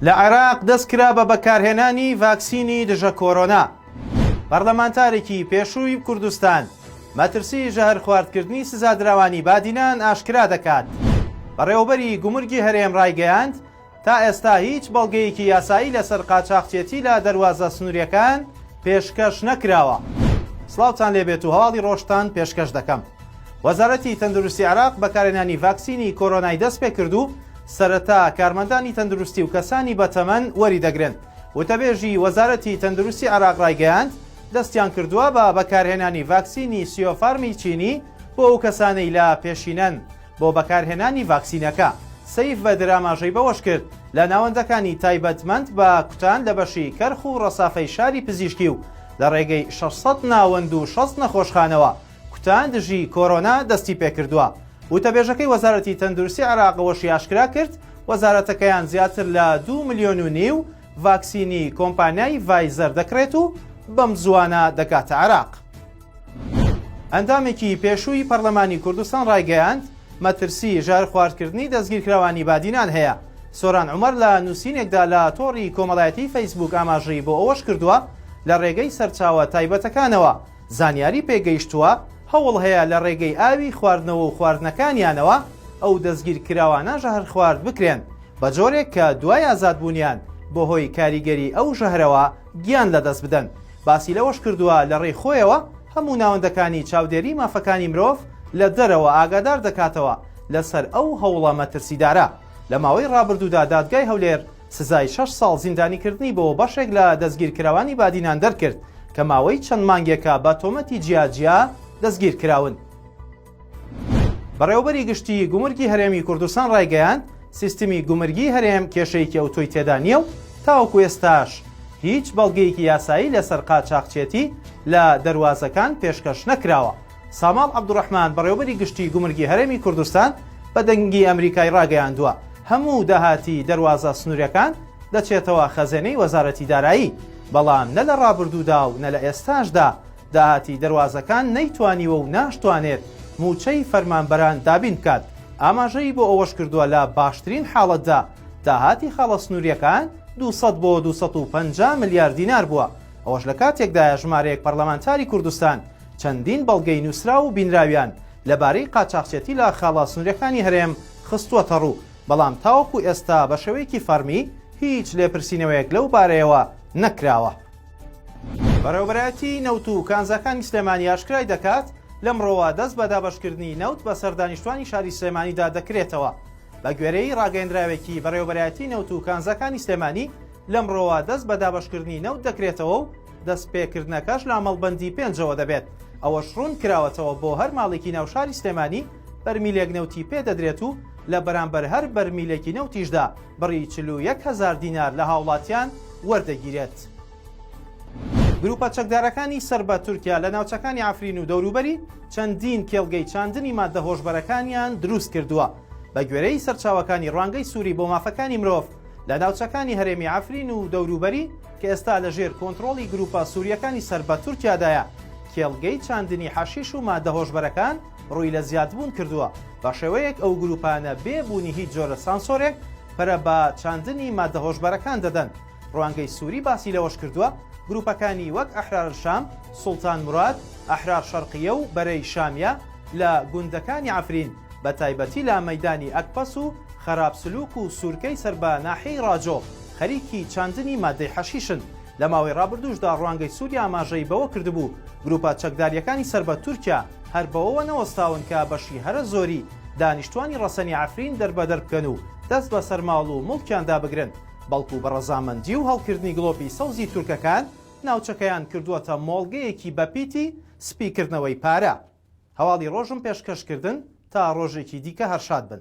لە عێراق دەستکرا بە بەکارهێنانی ڤاکسینی دژە کۆرۆنا. پەرلەمانتارێکی پێشووی کوردستان مەترسی ژەهر خواردکردنی سزادراوانی بادینان ئاشکرا دەکات. بەڕێوەبەری گومرگی هەرێم ڕایگەیاند تا ئێستا هیچ بەڵگەیەکی یاسایی لەسەر قاچاقچێتی لە دەروازە سنووریەکان پێشکەش نەکراوە. سڵاوتان لێبێت و هەواڵی ڕۆژتان پێشکەش دەکەم. وەزارەتی تەندروستی عێراق بەکارهێنانی ڤاکسینی کۆرۆنای دەست پێ کرد و سەرەتا کارمەندانی تەندروستی و کەسانی بەتەمەن وەری دەگرن. وتەبێژی وەزارەتی تەندروستی عێراق ڕایگەیاند دەستیان کردووە بە بەکارهێنانی ڤاکسینی سیۆفارمی چینی بۆ ئەو کەسانەی لە پێشینەن بۆ بەکارهێنانی ڤاکسینەکە. سەیف بە دراماژەی بەوەش کرد لە ناوەندەکانی تایبەتمەند بە کوتان لە بەشی کەرخ و ڕەسافەی شاری پزیشکی و لە ڕێگەی 600 ناوەند و 60 نەخۆشخانەوە کوتان دژی کۆرۆنا دەستی پێکردووە. وتەبێژەکەی وەزارەتی تەندروستی عێراقەوەشی ئاشکرا کرد وەزارەتەکەیان زیاتر لە 2.5 ملیۆن ڤاکسینی کۆمپانیای ڤایزەر دەکرێت و بەم زوانە دەکاتە عێراق. ئەندامێکی پێشووی پەرلەمانی کوردستان ڕایگەیاند مەترسی ژەهر خواردکردنی دەستگیرکراوانی بادینان هەیە. سۆران عومەر لە نووسینێکدا لە تۆڕی کۆمەڵایەتی فەیسبوک ئاماژەی بۆ ئەوەش کردووە لە ڕێگەی سەرچاوە تایبەتەکانەوە زانیاری پێگەیشتووە هەوڵ هەیە لە ڕێگەی ئاوی خواردنەوە و خواردنەکانیانەوە ئەو دەستگیرکراوانە ژەهر خوارد بکرێن بە جۆرێک کە دوای ئازادبوونیان بۆ هۆی کاریگەری ئەو ژەهرەوە گیان لەدەست بدەن. باسی لەوەش کردووە لە ڕێی خۆیەوە هەموو ناوەندەکانی چاودێری مافەکانی مرۆڤ لە دەرەوە ئاگادار دەکاتەوە لەسەر ئەو هەوڵە مەترسیدارە. لە ماوەی ڕابردوودا دادگای هەولێر سزای 6 ساڵ زیندانیکردنی بۆ بەشێک لە دەستگیرکراوانی بادینان دەرکرد کە ماوەی چەند مانگێکە بە تۆمەتی جیاجیا دەستگیر کراون. بەڕێوەبەری گشتی گومرگی هەرێمی کوردستان ڕایگەیاند سیستمی گومرگی هەرێم کێشەیەکی ئۆتۆی تێدا نییە و تاوەکو ئێستاش هیچ بەڵگەیەکی یاسایی لەسەر قاچاقچێتی لە دەروازەکان پێشکەش نەکراوە. ساماڵ عەبدوڕەحمان بەڕێوەبەری گشتی گومرگی هەرێمی کوردستان بە دەنگی ئەمریکای ڕاگەیاندووە هەموو داهاتی دەروازە سنووریەکان دەچێتەوە خەزانەی وەزارەتی دارایی، بەڵام نە لە ڕابردوودا و نە لە ئێستاشدا داهاتی دەروازەکان نەیتوانیوە و ناشتوانێت موچەی فەرمانبەران دابین بکات. ئاماژەی بۆ ئەوەش کردووە لە باشترین حاڵەتدا داهاتی خاڵە سنووریەکان 200 بۆ 250 ملیارد دینار بووە. ئەوەش لە کاتێکدا ژمارەیەک پەرلەمانتاری کوردستان چەندین بەڵگەی نووسرا و بینراویان لەبارەی قاچاقچێتی لە خاڵە سنووریەکانی هەرێم خستووەتە ڕوو، بەڵام تاوەکو ئێستا بە شێوەیەکی فەرمی هیچ لێپرسینەوەیەک لەو بارەیەوە نەکراوە. بەڕێوەبەرایەتی نەوت و کانزەکانی سلێمانی ئاشکرای دەکات لەمڕۆوە دەست بە دابەشکردنی نەوت بە سەردانیشتوانی شاری سلێمانیدا دەکرێتەوە. بە گوێرەی ڕاگەیەندراوێکی بەڕێوەبەرایەتی نەوت و کانزەکانی سلێمانی لەمڕۆوە دەست بە دابەشکردنی نەوت دەکرێتەوە و دەستپێکردنەکەش لە مەڵبەندی 5ەوە دەبێت. ئەوەش ڕوون کراوەتەوە بۆ هەر ماڵێکی ناوشاری سلێمانی بەرمیلێک نەوتی پێ دەدرێت و لە بەرامبەر هەر بەرمیلێکی نەوتیشدا بڕی 41,000 دینار لە هاوڵاتیان وەردەگیرێت. گروپە چەکدارەکانی سەر بە تورکیا لە ناوچەکانی عەفرین و دەوروبەری چەندین کێڵگەی چاندنی ماددە هۆشبەرەکانیان دروست کردووە. بە گوێرەی سەرچاوەکانی ڕوانگەی سووری بۆ مافەکانی مرۆڤ لە ناوچەکانی هەرێمی عەفرین و دەوروبەری کە ئێستا لەژێر کۆنتڕۆڵی گروپە سووریەکانی سەر بە تورکیادایە کێڵگەی چاندنی حەشیش و ماددە هۆشبەرەکان ڕووی لە زیادبوون کردووە. بە شێوەیەک ئەو گروپانە بێبوونی هیچ جۆرە سانسۆرێک پەرە بە چاندنی ماددە هۆشبەرەکان دەدەن. ڕوانگەی سووری باسی لەوەش کردووە گروپەکانی وەک ئەحرار شام، سوڵتان مراد، ئەحرار شەرقیە و بەرەی شامیە لە گوندەکانی عەفرین بە تایبەتی لە مەیدانی ئەکپەس و خەراب سلووک و سوورکەی سەر بە ناحیەی ڕاجۆ خەریکی چاندنی ماددەی حەشیشن. لە ماوەی ڕابردووشدا ڕوانگەی سووری ئاماژەی بەوە کردبوو گروپە چەکداریەکانی سەر بە تورکیا هەر بەوەوە نەوەستاون کە بەشی هەرە زۆری دانیشتوانی ڕەسەنی عەفرین دەربەدەر بکەن و دەست بە سەرماڵ و موڵکیاندا بگرن، بەڵکو بە ڕەزامەندی و هەڵکردنی گڵۆپی سەوزی تورکەکان ناوچەکەیان کردووەتە مۆڵگەیەکی بەپیتی سپیکردنەوەی پارە. هەواڵی ڕۆژم پێشکەشکردن تا ڕۆژێکی دیکە هەرشاد بن.